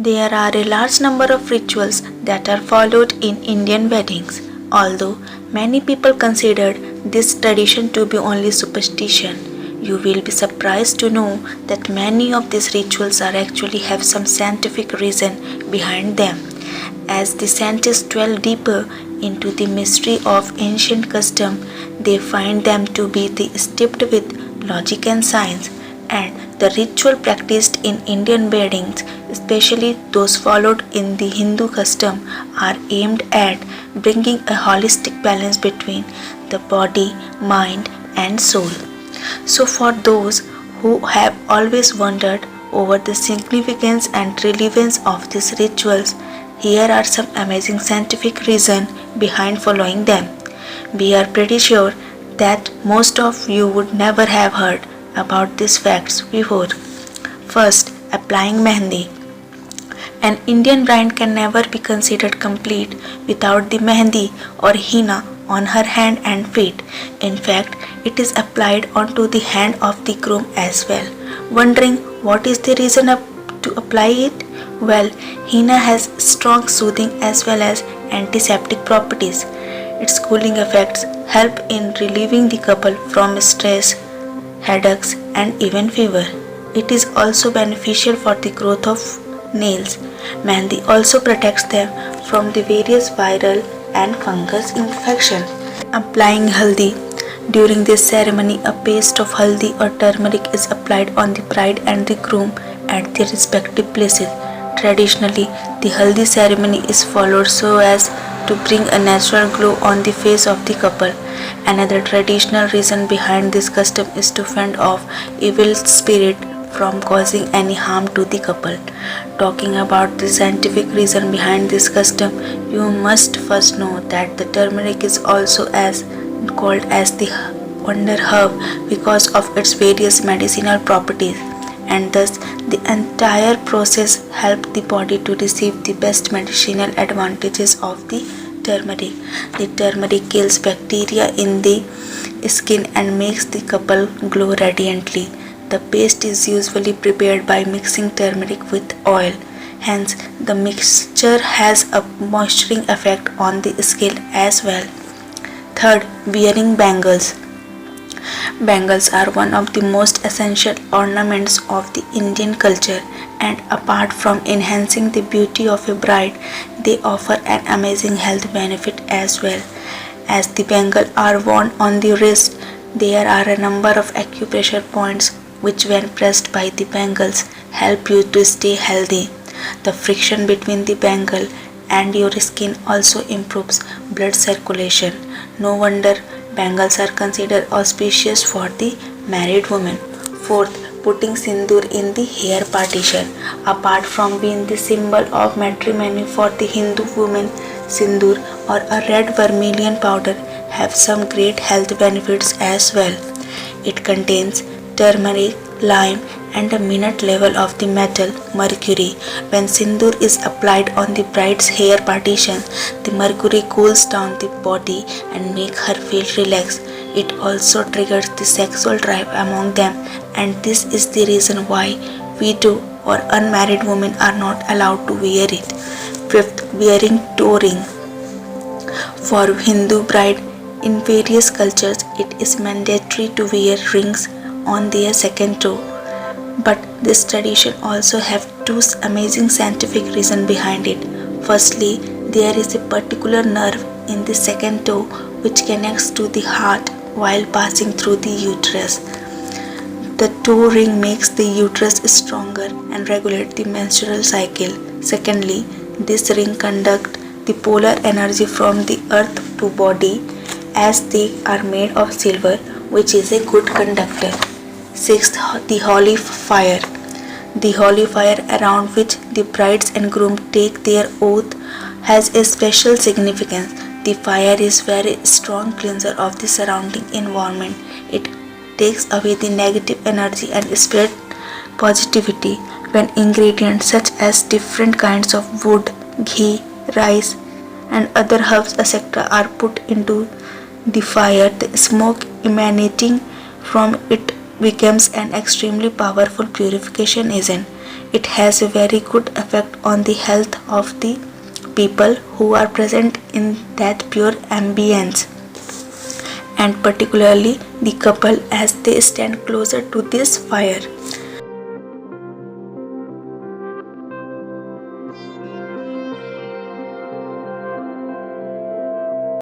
There are a large number of rituals that are followed in Indian weddings, although many people consider this tradition to be only superstition. You will be surprised to know that many of these rituals are actually have some scientific reason behind them. As the scientists delve deeper into the mystery of ancient custom, they find them to be steeped with logic and science, and the ritual practiced in Indian weddings, especially those followed in the Hindu custom, are aimed at bringing a holistic balance between the body, mind, and soul. So, for those who have always wondered over the significance and relevance of these rituals, here are some amazing scientific reasons behind following them. We are pretty sure that most of you would never have heard about these facts before. First, applying mehendi. An Indian bride can never be considered complete without the mehendi or henna on her hand and feet. In fact, it is applied onto the hand of the groom as well. Wondering what is the reason to apply it? Well, henna has strong soothing as well as antiseptic properties. Its cooling effects help in relieving the couple from stress, headaches, and even fever. It is also beneficial for the growth of nails. Mehndi also protects them from the various viral and fungus infection. Applying haldi. During this ceremony, a paste of haldi or turmeric is applied on the bride and the groom at their respective places. Traditionally, the haldi ceremony is followed so as to bring a natural glow on the face of the couple. Another traditional reason behind this custom is to fend off evil spirit from causing any harm to the couple. Talking about the scientific reason behind this custom, you must first know that the turmeric is also as called as the wonder herb because of its various medicinal properties, and thus the entire process helped the body to receive the best medicinal advantages of the turmeric. The turmeric kills bacteria in the skin and makes the couple glow radiantly. The paste is usually prepared by mixing turmeric with oil. Hence, the mixture has a moisturizing effect on the skin as well. Third, wearing bangles. Bangles are one of the most essential ornaments of the Indian culture, and apart from enhancing the beauty of a bride, they offer an amazing health benefit as well. As the bangles are worn on the wrist, there are a number of acupressure points which, when pressed by the bangles, help you to stay healthy. The friction between the bangle and your skin also improves blood circulation. No wonder bangles are considered auspicious for the married woman. Fourth, putting sindoor in the hair partition. Apart from being the symbol of matrimony for the Hindu women, sindoor or a red vermilion powder have some great health benefits as well. It contains turmeric, lime, and a minute level of the metal mercury. When sindoor is applied on the bride's hair partition, the mercury cools down the body and makes her feel relaxed. It also triggers the sexual drive among them, and this is the reason why widow or unmarried women are not allowed to wear it. Fifth, wearing toe ring. For Hindu bride in various cultures, it is mandatory to wear rings on their second toe. But this tradition also have two amazing scientific reasons behind it. Firstly, there is a particular nerve in the second toe which connects to the heart while passing through the uterus. The toe ring makes the uterus stronger and regulate the menstrual cycle. Secondly, this ring conducts the polar energy from the earth to body as they are made of silver, which is a good conductor. Sixth, the holy fire. The holy fire around which the brides and groom take their oath has a special significance. The fire is very strong cleanser of the surrounding environment. It takes away the negative energy and spread positivity. When ingredients such as different kinds of wood, ghee, rice, and other herbs etc. are put into the fire, the smoke emanating from it becomes an extremely powerful purification agent. It has a very good effect on the health of the people who are present in that pure ambience, and particularly the couple as they stand closer to this fire.